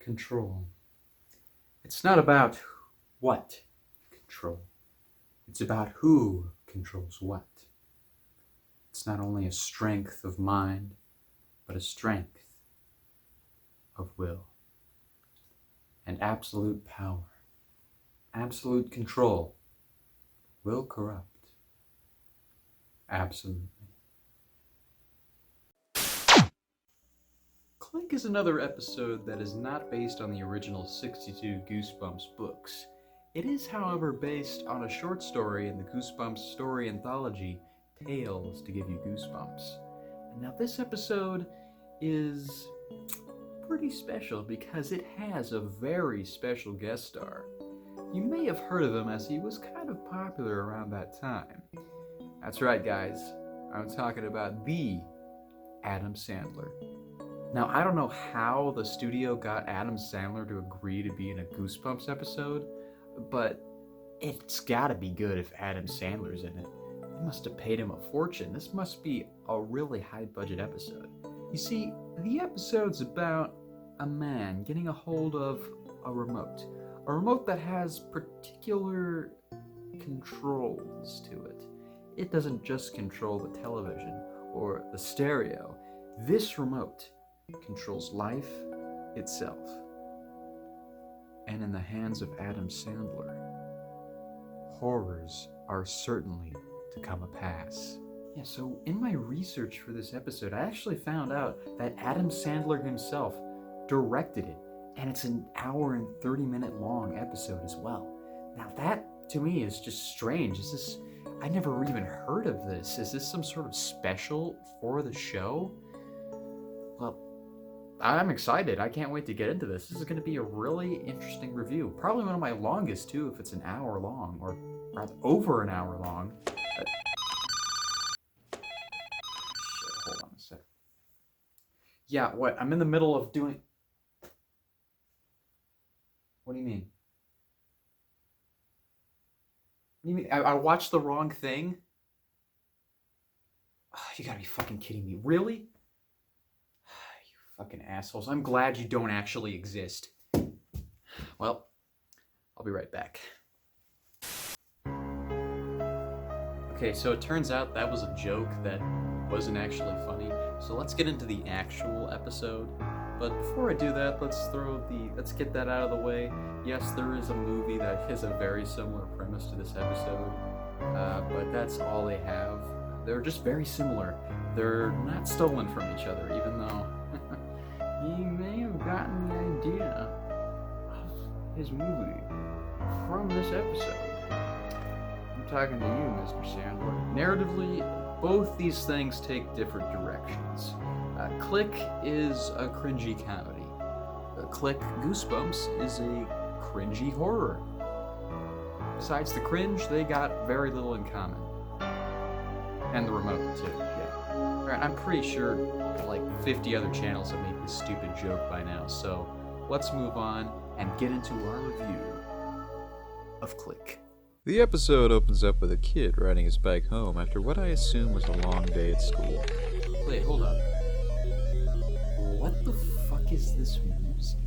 Control. It's not about what you control. It's about who controls what. It's not only a strength of mind, but a strength of will. And absolute power, absolute control will corrupt. Absolutely. Click is another episode that is not based on the original 62 Goosebumps books. It is, however, based on a short story in the Goosebumps story anthology, Tales to Give You Goosebumps. And now this episode is pretty special because it has a very special guest star. You may have heard of him as he was kind of popular around that time. That's right, guys. I'm talking about the Adam Sandler. Now, I don't know how the studio got Adam Sandler to agree to be in a Goosebumps episode, but it's gotta be good if Adam Sandler's in it. They must have paid him a fortune. This must be a really high-budget episode. You see, the episode's about a man getting a hold of a remote that has particular controls to it. It doesn't just control the television or the stereo. This remote controls life itself. And in the hands of Adam Sandler, horrors are certainly to come to pass. Yeah, so in my research for this episode, I actually found out that Adam Sandler himself directed it, and it's an hour and 30-minute long episode as well. Now that, to me, is just strange. I never even heard of this. Is this some sort of special for the show? Well, I'm excited. I can't wait to get into this. This is going to be a really interesting review. Probably one of my longest, too, if it's an hour long, or rather over an hour long. Shit, hold on a sec. Yeah, what? I'm in the middle of doing... What do you mean? What do you mean? I watched the wrong thing? Oh, you gotta be fucking kidding me. Really? Fucking assholes. I'm glad you don't actually exist. Well, I'll be right back. Okay, so it turns out that was a joke that wasn't actually funny. So let's get into the actual episode. But before I do that, let's get that out of the way. Yes, there is a movie that has a very similar premise to this episode. But that's all they have. They're just very similar. They're not stolen from each other, even though he may have gotten the idea of his movie from this episode. I'm talking to you, Mr. Sandler. Narratively, both these things take different directions. Click is a cringy comedy. Click Goosebumps is a cringy horror. Besides the cringe, they got very little in common. And the remote, too, yeah. Alright, I'm pretty sure like 50 other channels have made this stupid joke by now, so let's move on and get into our review of Click. The episode opens up with a kid riding his bike home after what I assume was a long day at school. Wait, hold up. What the fuck is this music?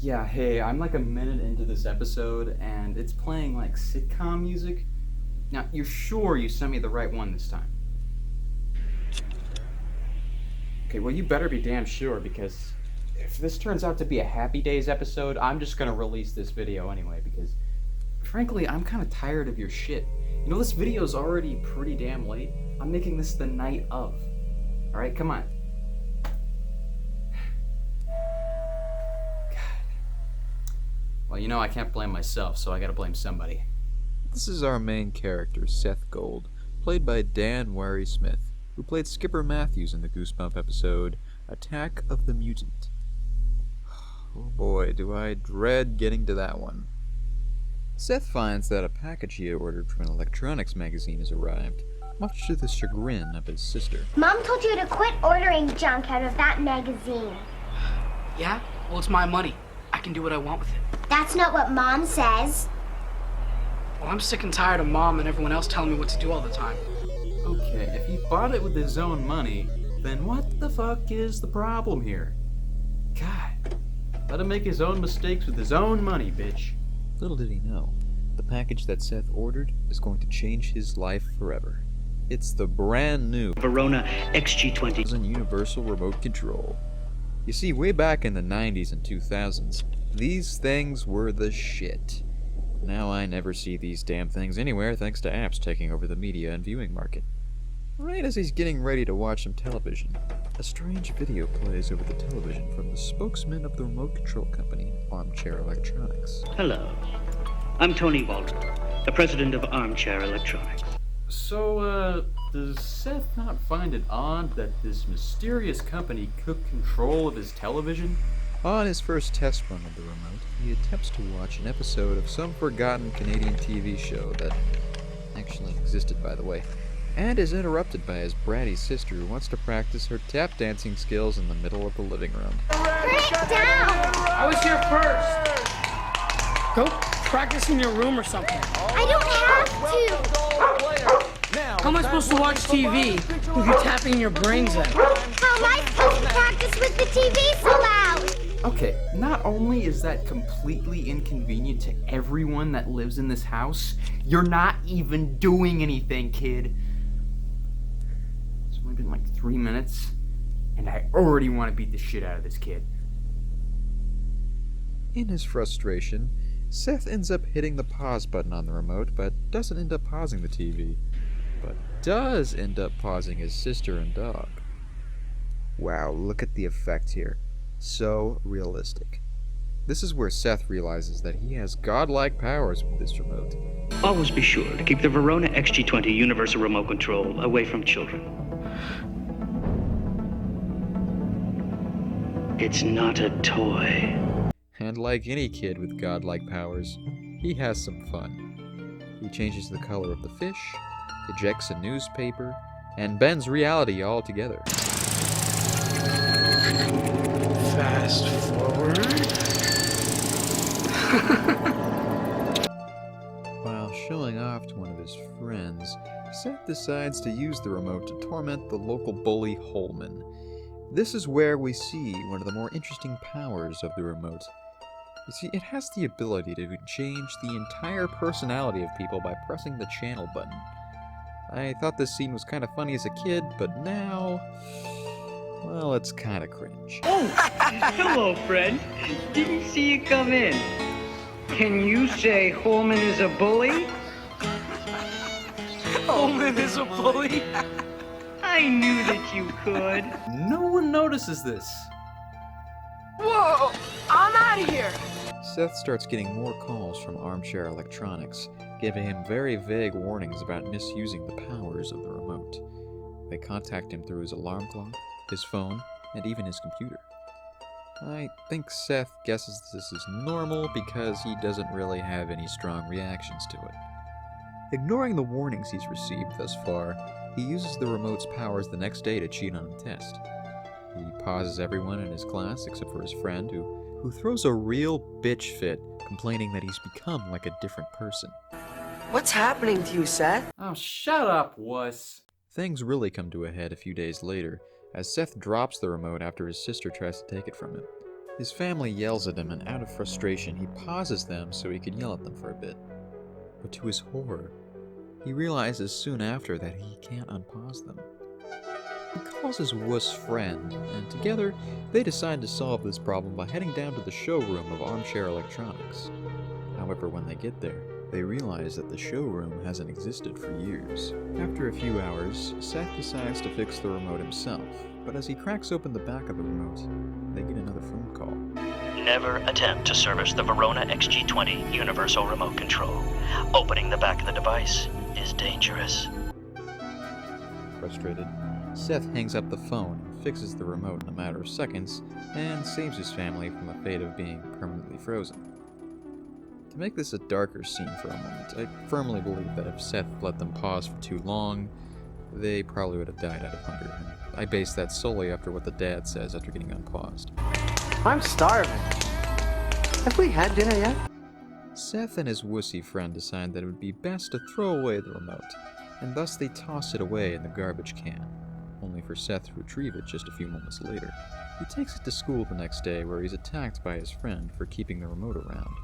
Yeah, hey, I'm like a minute into this episode, and it's playing like sitcom music. Now, you're sure you sent me the right one this time? Okay, well, you better be damn sure, because if this turns out to be a Happy Days episode, I'm just gonna release this video anyway, because frankly, I'm kind of tired of your shit. You know, this video's already pretty damn late. I'm making this the night of. Alright, come on. Well, you know, I can't blame myself, so I gotta blame somebody. This is our main character, Seth Gold, played by Dan Wary Smith, who played Skipper Matthews in the Goosebump episode, Attack of the Mutant. Oh boy, do I dread getting to that one. Seth finds that a package he had ordered from an electronics magazine has arrived, much to the chagrin of his sister. Mom told you to quit ordering junk out of that magazine. Yeah? Well, it's my money. I can do what I want with it. That's not what Mom says. Well, I'm sick and tired of Mom and everyone else telling me what to do all the time. Okay, if he bought it with his own money, then what the fuck is the problem here? God, let him make his own mistakes with his own money, bitch. Little did he know, the package that Seth ordered is going to change his life forever. It's the brand new Verona XG20 universal remote control. You see, way back in the 90s and 2000s, these things were the shit. Now I never see these damn things anywhere thanks to apps taking over the media and viewing market. Right as he's getting ready to watch some television, a strange video plays over the television from the spokesman of the remote control company, Armchair Electronics. Hello, I'm Tony Waldron, the president of Armchair Electronics. So, does Seth not find it odd that this mysterious company took control of his television? On his first test run of the remote, he attempts to watch an episode of some forgotten Canadian TV show that actually existed, by the way, and is interrupted by his bratty sister who wants to practice her tap dancing skills in the middle of the living room. Put it down! I was here first! Go practice in your room or something. I don't have to! How am I supposed to watch TV if you're tapping your brains in? How am I supposed to practice with the TV so loud? Okay, not only is that completely inconvenient to everyone that lives in this house, you're not even doing anything, kid. It's only been like 3 minutes, and I already want to beat the shit out of this kid. In his frustration, Seth ends up hitting the pause button on the remote, but doesn't end up pausing the TV, but does end up pausing his sister and dog. Wow, look at the effect here. So realistic. This is where Seth realizes that he has godlike powers with this remote. Always be sure to keep the Verona XG20 universal remote control away from children. It's not a toy. And like any kid with godlike powers, he has some fun. He changes the color of the fish, ejects a newspaper, and bends reality altogether. Fast forward. While showing off to one of his friends, Seth decides to use the remote to torment the local bully Holman. This is where we see one of the more interesting powers of the remote. You see, it has the ability to change the entire personality of people by pressing the channel button. I thought this scene was kind of funny as a kid, but now, well, it's kind of cringe. Oh, hello, friend. Didn't see you come in. Can you say Holman is a bully? Holman is a bully. I knew that you could. No one notices this. Whoa! I'm out of here. Seth starts getting more calls from Armchair Electronics, giving him very vague warnings about misusing the powers of the remote. They contact him through his alarm clock, his phone, and even his computer. I think Seth guesses this is normal because he doesn't really have any strong reactions to it. Ignoring the warnings he's received thus far, he uses the remote's powers the next day to cheat on a test. He pauses everyone in his class except for his friend, who throws a real bitch fit, complaining that he's become like a different person. What's happening to you, Seth? Oh, shut up, wuss. Things really come to a head a few days later, as Seth drops the remote after his sister tries to take it from him. His family yells at him, and out of frustration, he pauses them so he can yell at them for a bit. But to his horror, he realizes soon after that he can't unpause them. He calls his wuss friend, and together they decide to solve this problem by heading down to the showroom of Armchair Electronics. However, when they get there, they realize that the showroom hasn't existed for years. After a few hours, Seth decides to fix the remote himself, but as he cracks open the back of the remote, they get another phone call. Never attempt to service the Verona XG20 universal remote control. Opening the back of the device is dangerous. Frustrated, Seth hangs up the phone and fixes the remote in a matter of seconds and saves his family from the fate of being permanently frozen. To make this a darker scene for a moment, I firmly believe that if Seth let them pause for too long, they probably would have died out of hunger. I base that solely after what the dad says after getting unpaused. I'm starving. Have we had dinner yet? Seth and his wussy friend decide that it would be best to throw away the remote, and thus they toss it away in the garbage can, only for Seth to retrieve it just a few moments later. He takes it to school the next day, where he's attacked by his friend for keeping the remote around.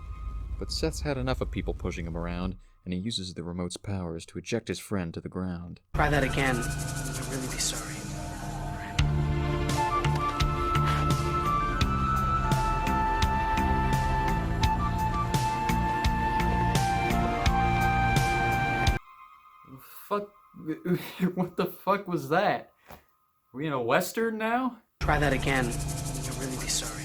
But Seth's had enough of people pushing him around, and he uses the remote's powers to eject his friend to the ground. Try that again. I'll really be sorry. Fuck. What the fuck was that? Are we in a Western now? Try that again. I'll really be sorry.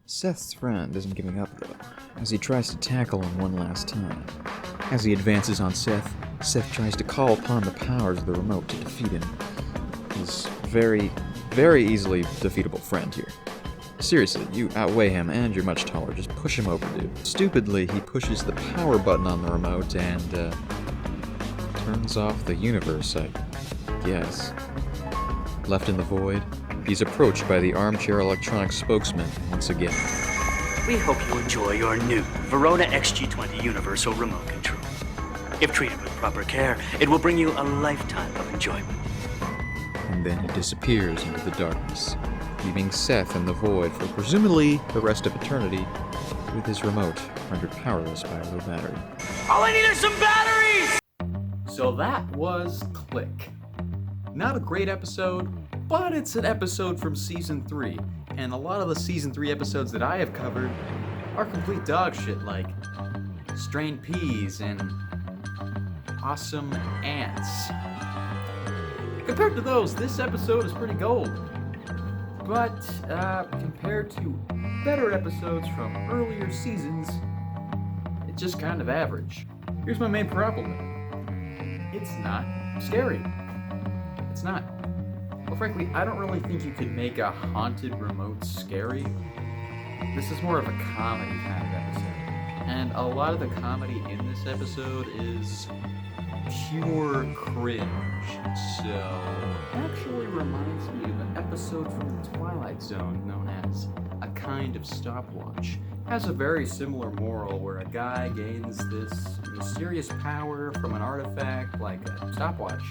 Seth's friend isn't giving up, though, as he tries to tackle him one last time. As he advances on Seth, Seth tries to call upon the powers of the remote to defeat him. His very easily defeatable friend here. Seriously, you outweigh him and you're much taller, just push him over, dude. Stupidly, he pushes the power button on the remote and, turns off the universe, I guess. Left in the void, he's approached by the armchair electronic spokesman once again. We hope you enjoy your new Verona XG20 Universal Remote Control. If treated with proper care, it will bring you a lifetime of enjoyment. And then he disappears into the darkness, leaving Seth in the void for presumably the rest of eternity, with his remote rendered powerless by a low battery. All I need are some batteries! So that was Click. Not a great episode, but it's an episode from Season 3, and a lot of the Season 3 episodes that I have covered are complete dog shit, like Strained Peas and Awesome Ants. Compared to those, this episode is pretty gold. But compared to better episodes from earlier seasons, it's just kind of average. Here's my main problem. It's not scary. It's not. Well, frankly, I don't really think you could make a haunted remote scary. This is more of a comedy kind of episode. And a lot of the comedy in this episode is pure cringe. So, it actually reminds me of an episode from the Twilight Zone known as A Kind of Stopwatch. It has a very similar moral where a guy gains this mysterious power from an artifact like a stopwatch,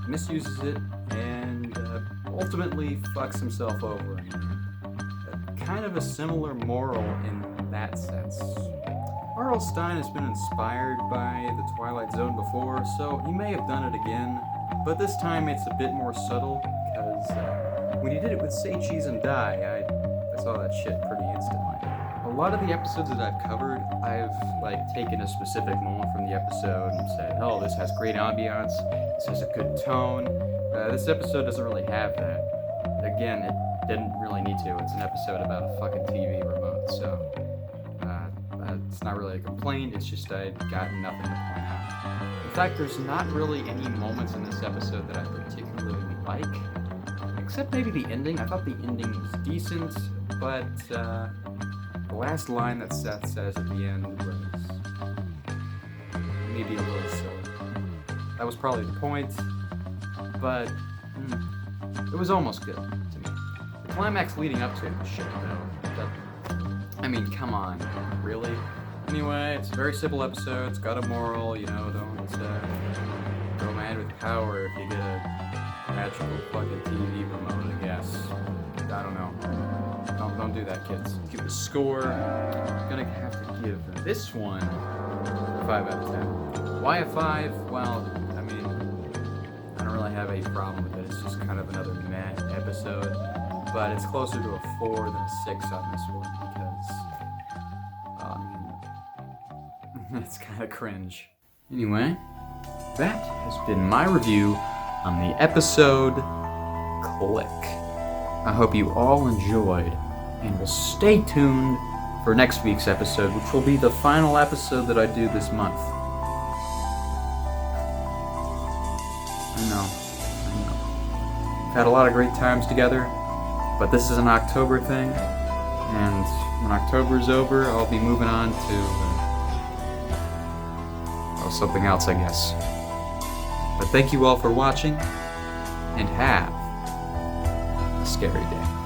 misuses it, and ultimately fucks himself over. Kind of a similar moral in that sense. R.L. Stine has been inspired by the Twilight Zone before, so he may have done it again, but this time it's a bit more subtle, because when he did it with Say Cheese and Die, I saw that shit pretty instantly. A lot of the episodes that I've covered, I've taken a specific moment from the episode and said, oh, this has great ambiance, this has a good tone. This episode doesn't really have that. Again, it didn't really need to. It's an episode about a fucking TV remote, so it's not really a complaint, it's just I got nothing to point out. In fact, there's not really any moments in this episode that I particularly like, except maybe the ending. I thought the ending was decent, but the last line that Seth says at the end was maybe a little silly. That was probably the point, but it was almost good to me. The climax leading up to it was shit, though. I mean, come on, really? Anyway, it's a very simple episode. It's got a moral, don't go mad with power if you get a magical fucking TV remote, I guess. I don't know. Don't do that, kids. Give it a score. I'm gonna have to give this one a 5 out of 10. Why a 5? Well, I mean, I don't really have any problem with it. It's just kind of another meh episode. But it's closer to a 4 than a 6 on this one because it's kind of cringe. Anyway, that has been my review on the episode Click. I hope you all enjoyed and will stay tuned for next week's episode, which will be the final episode that I do this month. I know. We've had a lot of great times together. But this is an October thing, and when October's over, I'll be moving on to something else, I guess. But thank you all for watching, and have a scary day.